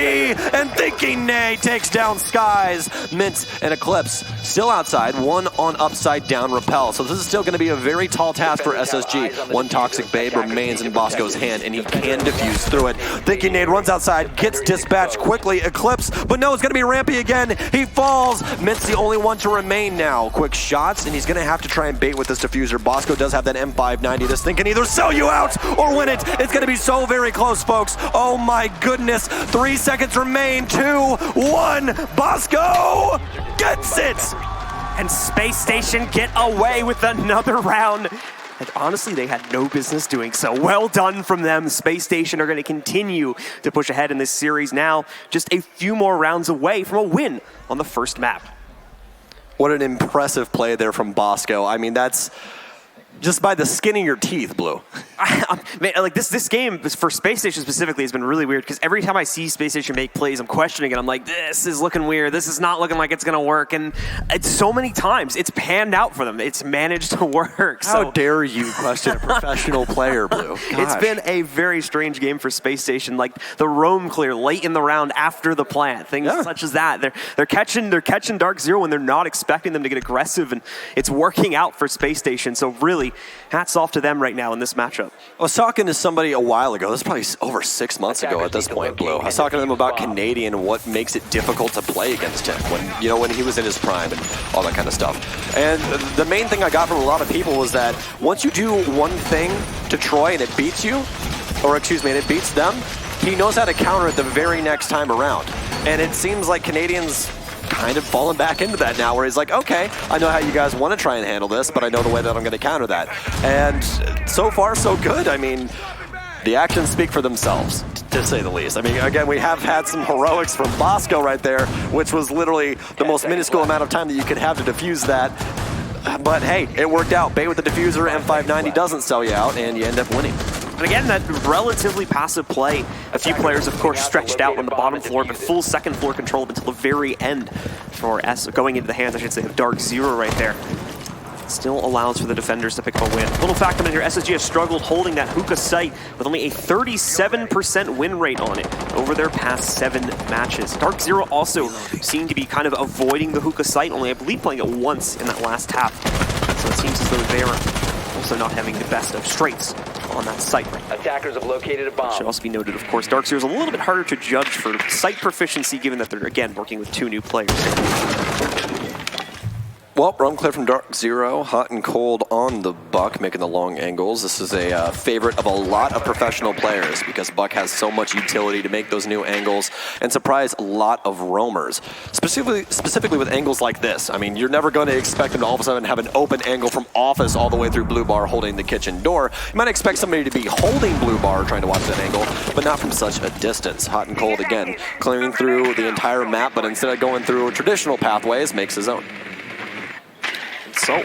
[SPEAKER 1] and Thinking Nay takes down Skies. Mint and Eclipse still outside, one on upside down Repel. So this is still going to be a very tall task for SSG. One Toxic Babe remains in Bosco's hand, and he can defuse through it. Thinking Nay runs outside, gets dispatched quickly. Eclipse, but no, it's going to be Rampy again. He falls. Mint's the only one to remain now. Quick shots, and he's going to have to try and bait with this diffuser. Bosco does have that M590. This thing can either sell you out or win it. It's going to be so very close, folks. Oh my goodness. 3 seconds remain. 2, 1. Bosco gets it.
[SPEAKER 2] And Space Station get away with another round. And honestly, they had no business doing so. Well done from them. Space Station are going to continue to push ahead in this series now, just a few more rounds away from a win on the first map.
[SPEAKER 1] What an impressive play there from Bosco. I mean, that's just by the skin of your teeth, Blue.
[SPEAKER 2] Man, like this game for Space Station specifically has been really weird because every time I see Space Station make plays, I'm questioning it. I'm like, this is looking weird. This is not looking like it's gonna work. And it's so many times it's panned out for them. It's managed to work.
[SPEAKER 1] How dare you question a professional player, Blue? Gosh.
[SPEAKER 2] It's been a very strange game for Space Station. Like the roam clear late in the round after the plant, things such as that. They're catching DarkZero when they're not expecting them to get aggressive, and it's working out for Space Station. So really, hats off to them right now in this matchup.
[SPEAKER 1] I was talking to somebody a while ago, this is probably over 6 months ago at this point, Blue. I was talking to them about Canadian and what makes it difficult to play against him when he was in his prime and all that kind of stuff. And the main thing I got from a lot of people was that once you do one thing to Troy and it beats you, or excuse me, and it beats them, he knows how to counter it the very next time around. And it seems like Canadians kind of fallen back into that now, where he's like, okay, I know how you guys want to try and handle this, but I know the way that I'm going to counter that. And so far, so good. I mean, the actions speak for themselves, to say the least. I mean, again, we have had some heroics from Bosco right there, which was literally the most minuscule amount of time that you could have to defuse that. But hey, it worked out. Bait with the diffuser, M590 doesn't sell you out, and you end up winning.
[SPEAKER 2] And again, that relatively passive play. A few players, of course, stretched out on the bottom floor, but full second floor control until the very end for going into the hands, I should say, of DarkZero right there. Still allows for the defenders to pick up a win. Little fact in here, SSG has struggled holding that hookah site with only a 37% win rate on it over their past 7 matches. DarkZero also seemed to be kind of avoiding the hookah site, only I believe playing it once in that last half. So it seems as though they're also not having the best of straights on that site.
[SPEAKER 3] Attackers have located a bomb.
[SPEAKER 2] Should also be noted, of course, DarkZero is a little bit harder to judge for site proficiency, given that they're, again, working with 2 new players.
[SPEAKER 1] Well, roam clear from DarkZero, hot and cold on the Buck, making the long angles. This is a favorite of a lot of professional players because Buck has so much utility to make those new angles and surprise a lot of roamers. Specifically with angles like this. I mean, you're never going to expect him to all of a sudden have an open angle from office all the way through blue bar holding the kitchen door. You might expect somebody to be holding blue bar trying to watch that angle, but not from such a distance. Hot and cold again, clearing through the entire map, but instead of going through traditional pathways, makes his own.
[SPEAKER 2] So,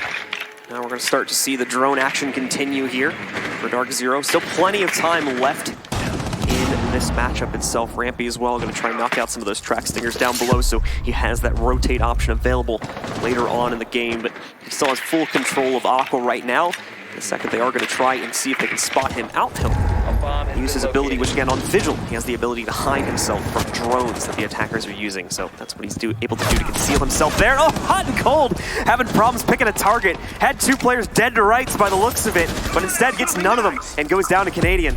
[SPEAKER 2] now we're going to start to see the drone action continue here for DarkZero. Still plenty of time left in this matchup itself. Rampy as well, going to try and knock out some of those track stingers down below, so he has that rotate option available later on in the game, but he still has full control of Aqua right now. The second they are going to try and see if they can spot him out, he'll use his ability, which again on Vigil, he has the ability to hide himself from drones that the attackers are using. So that's what he's able to do to conceal himself there. Oh, hot and cold, having problems picking a target. Had 2 players dead to rights by the looks of it, but instead gets none of them and goes down to Canadian.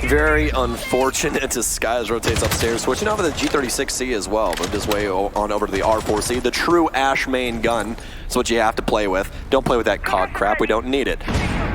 [SPEAKER 1] Very unfortunate as Skies rotates upstairs, switching over to the G36C as well. Moved his way on over to the R4C, the true Ash main gun. That's what you have to play with. Don't play with that cog crap, we don't need it.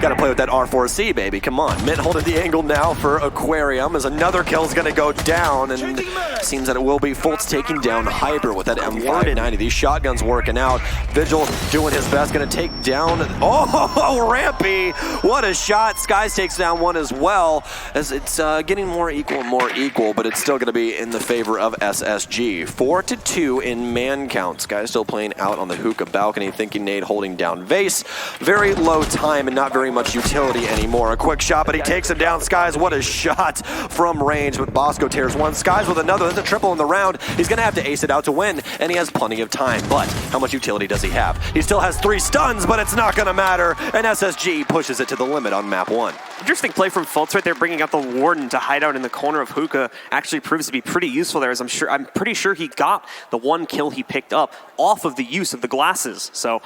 [SPEAKER 1] Gotta play with that R4C, baby, come on. Mint holding the angle now for Aquarium as another kill's gonna go down, and seems that it will be Fultz taking down Hyper with that M590. These shotguns working out. Vigil doing his best, gonna take down, oh, Rampy! What a shot, Skies takes down one as well, as it's getting more equal, but it's still gonna be in the favor of SSG. 4-2 in man count. Skies still playing out on the hookah balcony. Balcony, thinking nade holding down Vase. Very low time and not very much utility anymore. A quick shot, but he takes him down. Skies, what a shot from range, but Bosco tears one. Skies with another. That's a triple in the round. He's going to have to ace it out to win, and he has plenty of time. But how much utility does he have? He still has 3 stuns, but it's not going to matter, and SSG pushes it to the limit on map 1.
[SPEAKER 2] Interesting play from Fultz right there, bringing out the Warden to hide out in the corner of Hookah. Actually proves to be pretty useful there, as I'm pretty sure he got the 1 kill he picked up off of the use of the glasses. So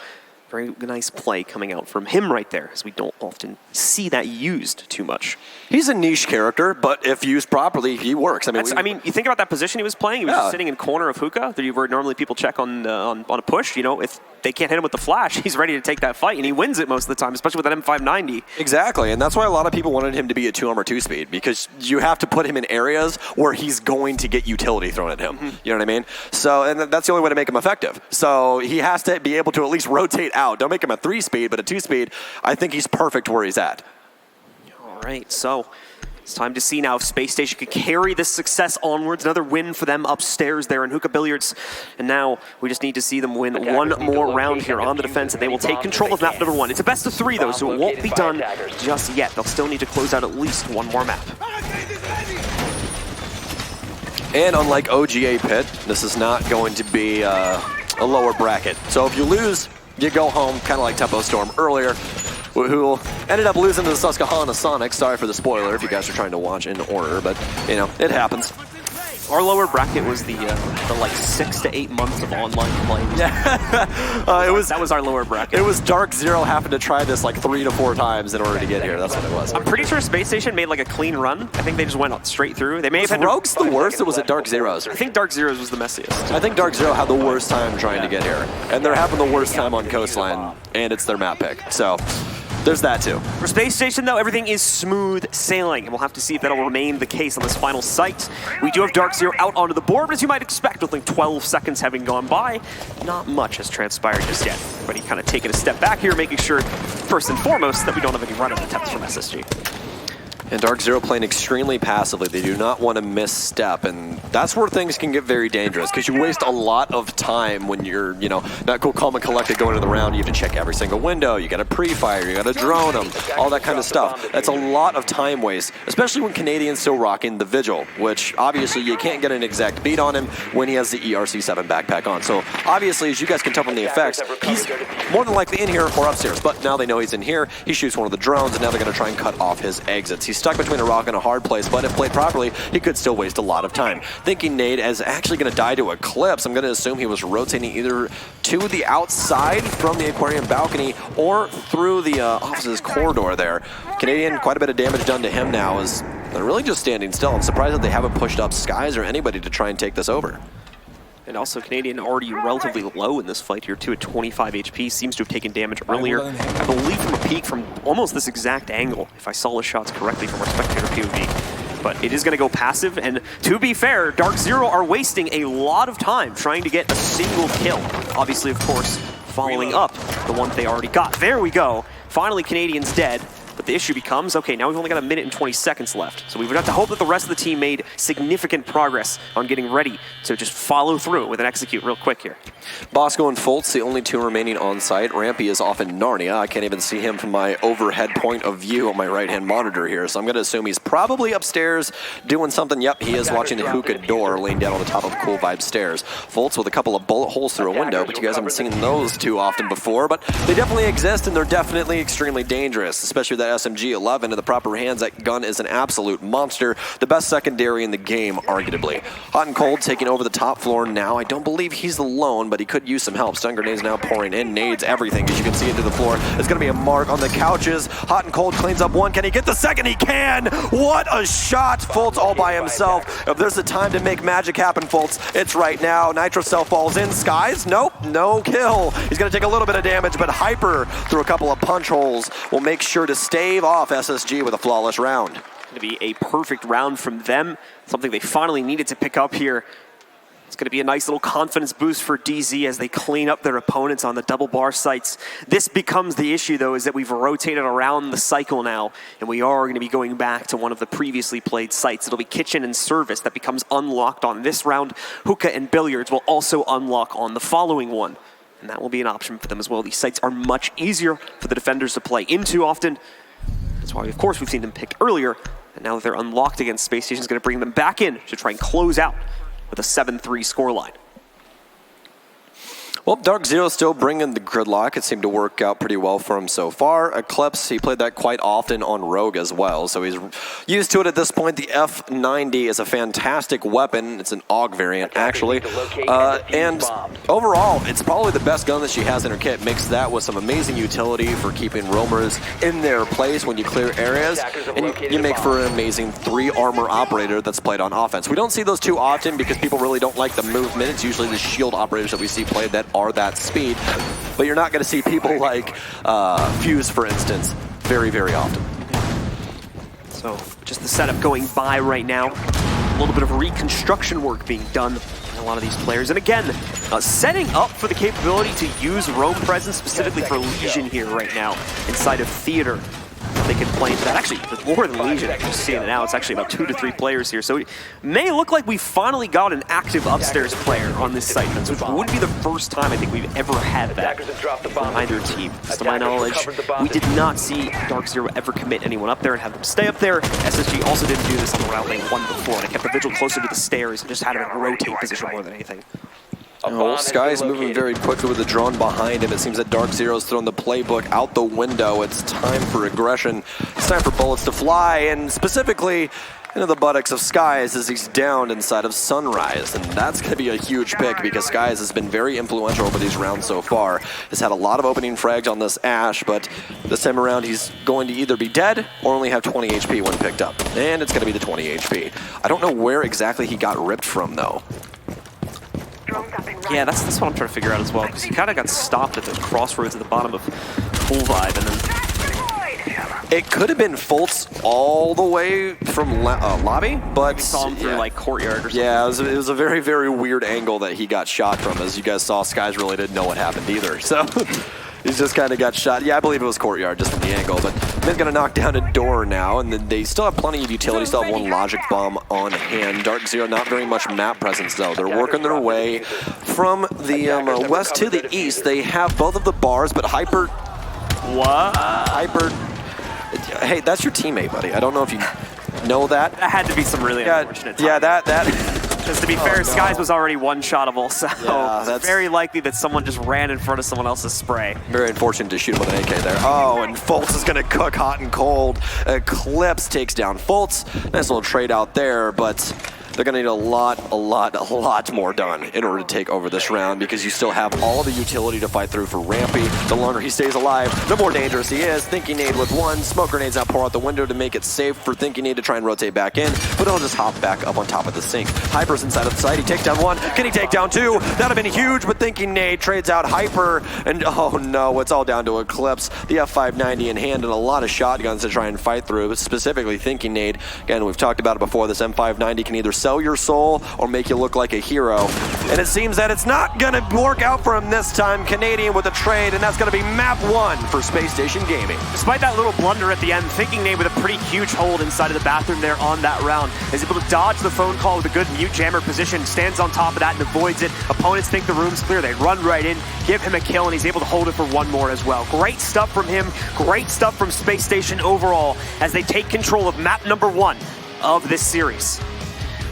[SPEAKER 2] very nice play coming out from him right there, as we don't often see that used too much.
[SPEAKER 1] He's a niche character, but if used properly, he works.
[SPEAKER 2] I mean, you think about that position he was playing. He was just sitting in corner of Hookah, where normally people check on a push. You know, if they can't hit him with the flash, he's ready to take that fight, and he wins it most of the time, especially with that M590.
[SPEAKER 1] Exactly, and that's why a lot of people wanted him to be a 2-armor 2-speed, because you have to put him in areas where he's going to get utility thrown at him. You know what I mean? So, and that's the only way to make him effective. So he has to be able to at least rotate out. Don't make him a 3-speed, but a 2-speed, I think he's perfect where he's at.
[SPEAKER 2] All right, so it's time to see now if Space Station could carry this success onwards. Another win for them upstairs there in Hookah Billiards. And now we just need to see them win one more round here on the defense, and they will take control of map number 1. It's a best of 3, though, so it won't be done just yet. They'll still need to close out at least one more map.
[SPEAKER 1] And unlike OGA Pit, this is not going to be a lower bracket. So if you lose, you go home, kind of like Tempo Storm earlier, who ended up losing to the Susquehanna Sonics. Sorry for the spoiler if you guys are trying to watch in order, but, you know, it happens.
[SPEAKER 2] Our lower bracket was the like 6 to 8 months of online play. That was our lower bracket.
[SPEAKER 1] It was DarkZero having to try this like 3 to 4 times in order to get here. That's what it was.
[SPEAKER 2] I'm pretty sure Space Station made like a clean run. I think they just went straight through. They may have had
[SPEAKER 1] Rogue's the worst, or was it DarkZero's?
[SPEAKER 2] I think DarkZero's was the messiest.
[SPEAKER 1] I think DarkZero had the worst time trying to get here, and they're having the worst time on Coastline, and it's their map pick. So there's that too.
[SPEAKER 2] For Space Station, though, everything is smooth sailing, and we'll have to see if that'll remain the case on this final site. We do have DarkZero out onto the board, but as you might expect, with like 12 seconds having gone by, not much has transpired just yet. Everybody kind of taking a step back here, making sure, first and foremost, that we don't have any run-up attempts from SSG.
[SPEAKER 1] And DarkZero playing extremely passively. They do not want to misstep, and that's where things can get very dangerous, because you waste a lot of time when you're, you know, not cool, calm, and collected going into the round. You have to check every single window. You got to pre-fire. You got to drone them. All that kind of stuff. That's a lot of time waste, especially when Canadian's still rocking the Vigil, which obviously you can't get an exact beat on him when he has the ERC7 backpack on. So obviously, as you guys can tell from the effects, he's more than likely in here or upstairs. But now they know he's in here. He shoots one of the drones, and now they're going to try and cut off his exits. He's stuck between a rock and a hard place, but if played properly, he could still waste a lot of time. Thinking nade is actually going to die to Eclipse. I'm going to assume he was rotating either to the outside from the aquarium balcony or through the office's corridor there. Canadian, quite a bit of damage done to him now, as they're really just standing still. I'm surprised that they haven't pushed up Skies or anybody to try and take this over.
[SPEAKER 2] And also Canadian already relatively low in this fight here too, at 25 HP, seems to have taken damage earlier. I believe from a peak from almost this exact angle, if I saw the shots correctly from our spectator POV. But it is going to go passive, and to be fair, DarkZero are wasting a lot of time trying to get a single kill. Obviously, of course, following up the one they already got. There we go. Finally, Canadian's dead. But the issue becomes, okay, now we've only got 1 minute and 20 seconds left. So we would have to hope that the rest of the team made significant progress on getting ready to just follow through with an execute real quick here.
[SPEAKER 1] Bosco and Fultz, the only 2 remaining on site. Rampy is off in Narnia. I can't even see him from my overhead point of view on my right-hand monitor here. So I'm going to assume he's probably upstairs doing something. Yep, he is watching the hookah door laying down on the top of Cool Vibe stairs. Fultz with a couple of bullet holes through a window, but you guys haven't seen those too often before. But they definitely exist, and they're definitely extremely dangerous, especially that SMG-11 in the proper hands. That gun is an absolute monster. The best secondary in the game, arguably. Hot and Cold taking over the top floor now. I don't believe he's alone, but he could use some help. Stun grenades now pouring in. Nades everything, as you can see, into the floor. It's going to be a mark on the couches. Hot and Cold cleans up one. Can he get the second? He can! What a shot! Fultz all by himself. If there's a time to make magic happen, Fultz, it's right now. Nitro Cell falls in. Skies? Nope. No kill. He's going to take a little bit of damage, but Hyper, through a couple of punch holes, will make sure to stave off SSG with a flawless round.
[SPEAKER 2] Going to be a perfect round from them. Something they finally needed to pick up here. It's going to be a nice little confidence boost for DZ as they clean up their opponents on the double bar sites. This becomes the issue, though, is that we've rotated around the cycle now, and we are going to be going back to one of the previously played sites. It'll be Kitchen and Service that becomes unlocked on this round. Hookah and Billiards will also unlock on the following one. and that will be an option for them as well. These sites are much easier for the defenders to play into often. That's why, of course, we've seen them pick earlier, and now that they're unlocked against Space Station, is going to bring them back in to try and close out with a 7-3 scoreline.
[SPEAKER 1] Well, DarkZero still bringing the gridlock. It seemed to work out pretty well for him so far. Eclipse, he played that quite often on Rogue as well, so he's used to it at this point. The F90 is a fantastic weapon. It's an AUG variant, actually. And overall, it's probably the best gun that she has in her kit. Mix that with some amazing utility for keeping roamers in their place when you clear areas, and you make for an amazing 3-armor operator that's played on offense. We don't see those too often because people really don't like the movement. It's usually the shield operators that we see played that are that speed, but you're not going to see people like Fuse, for instance, very, very often.
[SPEAKER 2] So just the setup going by right now. A little bit of reconstruction work being done by a lot of these players. And again, setting up for the capability to use roam presence specifically for Legion here right now inside of Theater. They can play into that. Actually, more than Legion, just seeing it now, it's actually about 2 to 3 players here. So it may look like we finally got an active upstairs player on this site, which wouldn't be the first time I think we've ever had that on either team. To my knowledge, we did not see DarkZero ever commit anyone up there and have them stay up there. SSG also didn't do this on the route lane 1 before. They kept the Vigil closer to the stairs and just had him in a rotate position more than anything.
[SPEAKER 1] Sky's moving very quickly with the drone behind him. It seems that DarkZero's thrown the playbook out the window. It's time for aggression. It's time for bullets to fly, and specifically into the buttocks of Skies as he's downed inside of Sunrise. And that's going to be a huge pick because Skies has been very influential over these rounds so far. Has had a lot of opening frags on this Ash, but this time around he's going to either be dead or only have 20 HP when picked up. And it's going to be the 20 HP. I don't know where exactly he got ripped from, though.
[SPEAKER 2] Yeah, that's what I'm trying to figure out as well, because he kind of got stopped at the crossroads at the bottom of Full Vibe, and then...
[SPEAKER 1] It could have been Fultz all the way from lobby, but...
[SPEAKER 2] We saw him through, like, courtyard or something.
[SPEAKER 1] Yeah, it was a very, very weird angle that he got shot from. As you guys saw, Skies really didn't know what happened either, so... He's just kind of got shot. Yeah, I believe it was courtyard just from the angle, but Mid's going to knock down a door now, and then they still have plenty of utility, still have 1 logic bomb on hand. DarkZero, not very much map presence, though. They're working their way from the west to the east. They have both of the bars, but Hyper...
[SPEAKER 2] What?
[SPEAKER 1] Hyper... Hey, that's your teammate, buddy. I don't know if you know that.
[SPEAKER 2] That had to be some really unfortunate time.
[SPEAKER 1] Yeah, that...
[SPEAKER 2] Because to be fair,
[SPEAKER 1] no.
[SPEAKER 2] Skies was already one-shotable, so
[SPEAKER 1] yeah,
[SPEAKER 2] it's very likely that someone just ran in front of someone else's spray.
[SPEAKER 1] Very unfortunate to shoot him with an AK there. Oh, and Fultz is going to cook hot and cold. Eclipse takes down Fultz. Nice little trade out there, but they're going to need a lot more done in order to take over this round, because you still have all the utility to fight through for Rampy. The longer he stays alive, the more dangerous he is. Thinking Nade with 1, smoke grenades out, pour out the window to make it safe for Thinking Nade to try and rotate back in, but he'll just hop back up on top of the sink. Hyper's inside of the site. He takes down 1. Can he take down 2? That'd have been huge, but Thinking Nade trades out Hyper, and oh no, it's all down to Eclipse. The F590 in hand and a lot of shotguns to try and fight through, specifically Thinking Nade. Again, we've talked about it before. This M590 can either sell your soul or make you look like a hero, and it seems that it's not gonna work out for him this time. Canadian with a trade, and that's gonna be Map1 for Space Station Gaming.
[SPEAKER 2] Despite that little blunder at the end, Thinking Nade with a pretty huge hold inside of the bathroom there on that round is able to dodge the phone call with a good mute jammer position, stands on top of that and avoids it. Opponents think the room's clear, they run right in, give him a kill, and he's able to hold it for 1 more as well. Great stuff from him, great stuff from Space Station overall as they take control of map number 1 of this series.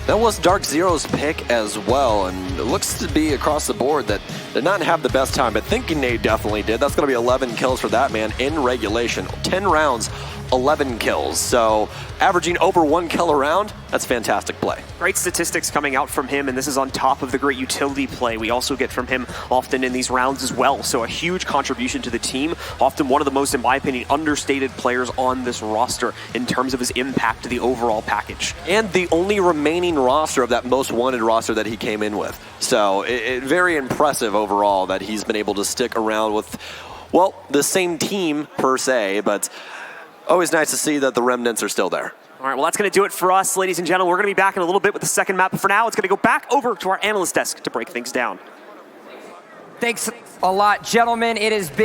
[SPEAKER 1] That was DarkZero's pick as well, and it looks to be across the board that did not have the best time, but Thinking Nade definitely did. That's going to be 11 kills for that man in regulation. 10 rounds, 11 kills. So averaging over 1 kill a round, that's fantastic play.
[SPEAKER 2] Great statistics coming out from him, and this is on top of the great utility play we also get from him often in these rounds as well. So a huge contribution to the team. Often one of the most, in my opinion, understated players on this roster in terms of his impact to the overall package.
[SPEAKER 1] And the only remaining roster of that most wanted roster that he came in with. So very impressive overall that he's been able to stick around with, well, the same team per se, but always nice to see that the remnants are still there.
[SPEAKER 2] All right, well, that's going to do it for us, ladies and gentlemen. We're going to be back in a little bit with the second map, but for now, it's going to go back over to our analyst desk to break things down.
[SPEAKER 4] Thanks a lot, gentlemen. It has been